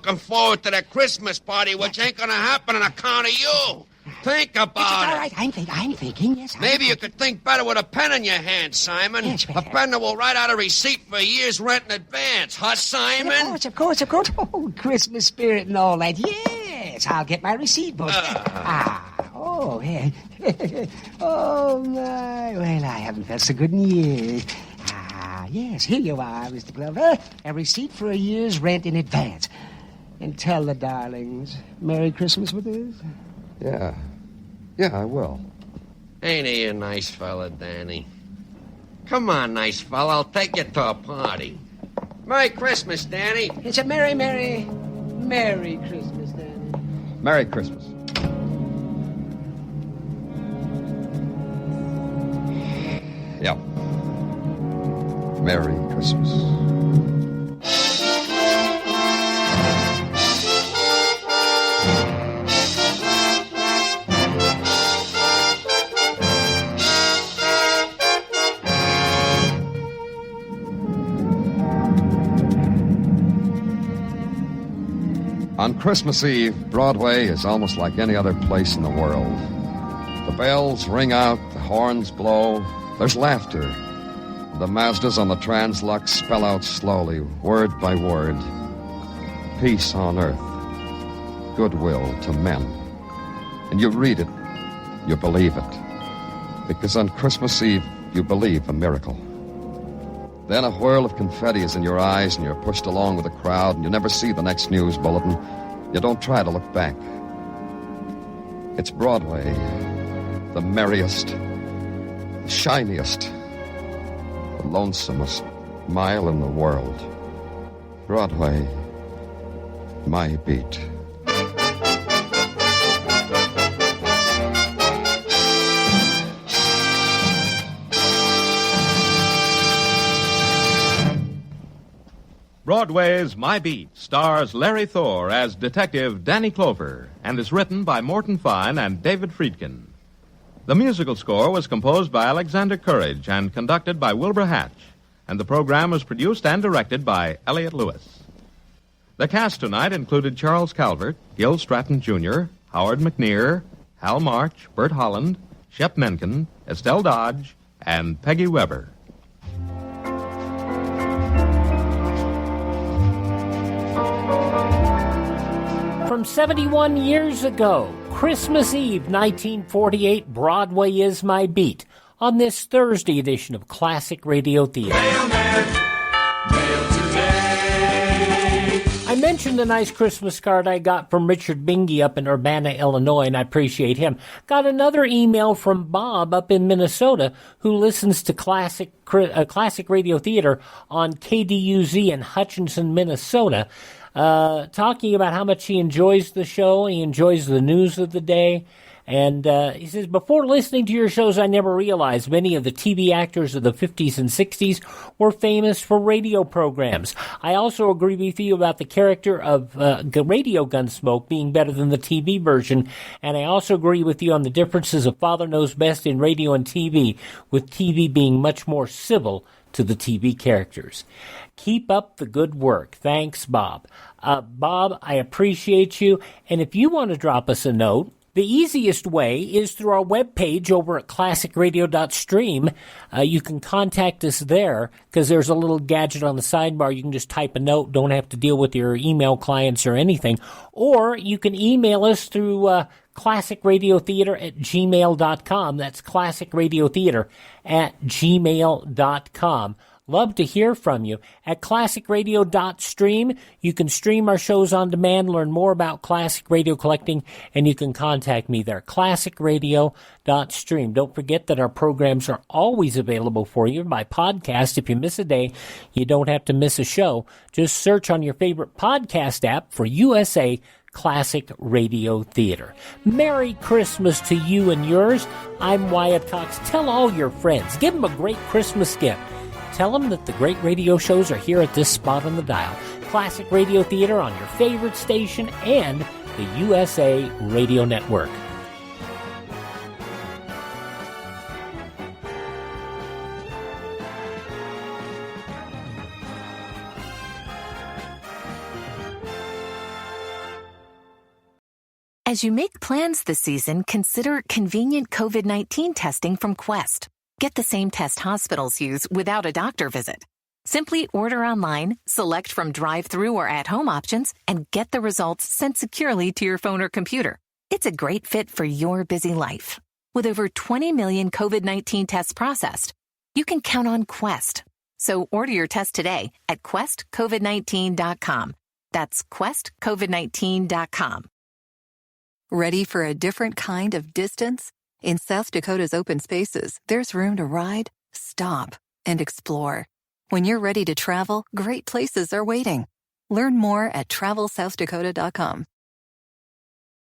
looking forward to the Christmas party, which ain't gonna happen on account of you. Think about it. All right, I'm thinking, yes. Maybe you could think better with a pen in your hand, Simon. Yes, a pen that will write out a receipt for a year's rent in advance. Huh, Simon? Of course. Oh, Christmas spirit and all that. Yes, I'll get my receipt book. Yeah. Oh, my. Well, I haven't felt so good in years. Yes, here you are, Mr. Clover. A receipt for a year's rent in advance. And tell the darlings, Merry Christmas with us. Yeah, I will. Ain't he a nice fella, Danny? Come on, nice fella. I'll take you to a party. Merry Christmas, Danny. It's a Merry Christmas, Danny. Merry Christmas. Yeah. Merry Christmas. On Christmas Eve, Broadway is almost like any other place in the world. The bells ring out, the horns blow, there's laughter. The Mazdas on the Translux spell out slowly, word by word, peace on earth, goodwill to men. And you read it, you believe it, because on Christmas Eve, you believe a miracle. Then a whirl of confetti is in your eyes, and you're pushed along with the crowd, and you never see the next news bulletin. You don't try to look back. It's Broadway, the merriest, the shiniest, the lonesomest mile in the world. Broadway, my beat. Broadway's My Beat stars Larry Thor as Detective Danny Clover and is written by Morton Fine and David Friedkin. The musical score was composed by Alexander Courage and conducted by Wilbur Hatch, and the program was produced and directed by Elliott Lewis. The cast tonight included Charles Calvert, Gil Stratton Jr., Howard McNear, Hal March, Bert Holland, Shep Menken, Estelle Dodge, and Peggy Weber. From 71 years ago, Christmas Eve, 1948, Broadway Is My Beat, on this Thursday edition of Classic Radio Theater. Mailman, mail today. I mentioned the nice Christmas card I got from Richard Bingy up in Urbana, Illinois, and I appreciate him. Got another email from Bob up in Minnesota, who listens to Classic Radio Theater on KDUZ in Hutchinson, Minnesota. Talking about how much he enjoys the show, he enjoys the news of the day, and he says, before listening to your shows, I never realized many of the TV actors of the 50s and 60s were famous for radio programs. I also agree with you about the character of Radio Gunsmoke being better than the TV version, and I also agree with you on the differences of Father Knows Best in radio and TV, with TV being much more civil to the TV characters. Keep up the good work. Thanks, Bob. Bob, I appreciate you. And if you want to drop us a note, the easiest way is through our webpage over at classicradio.stream. You can contact us there because there's a little gadget on the sidebar. You can just type a note, don't have to deal with your email clients or anything. Or you can email us through classicradiotheater@gmail.com. That's classicradiotheater@gmail.com. Love to hear from you. At classicradio.stream, you can stream our shows on demand, learn more about classic radio collecting, and you can contact me there. classicradio.stream. Don't forget that our programs are always available for you by podcast. If you miss a day, you don't have to miss a show. Just search on your favorite podcast app for USA Classic Radio Theater. Merry Christmas to you and yours. I'm Wyatt Cox. Tell all your friends. Give them a great Christmas gift. Tell them that the great radio shows are here at this spot on the dial. Classic Radio Theater on your favorite station and the USA Radio Network. As you make plans this season, consider convenient COVID-19 testing from Quest. Get the same test hospitals use without a doctor visit. Simply order online, select from drive-through or at-home options, and get the results sent securely to your phone or computer. It's a great fit for your busy life. With over 20 million COVID-19 tests processed, you can count on Quest. So order your test today at questcovid19.com. That's questcovid19.com. Ready for a different kind of distance? In South Dakota's open spaces, there's room to ride, stop, and explore. When you're ready to travel, great places are waiting. Learn more at travelsouthdakota.com.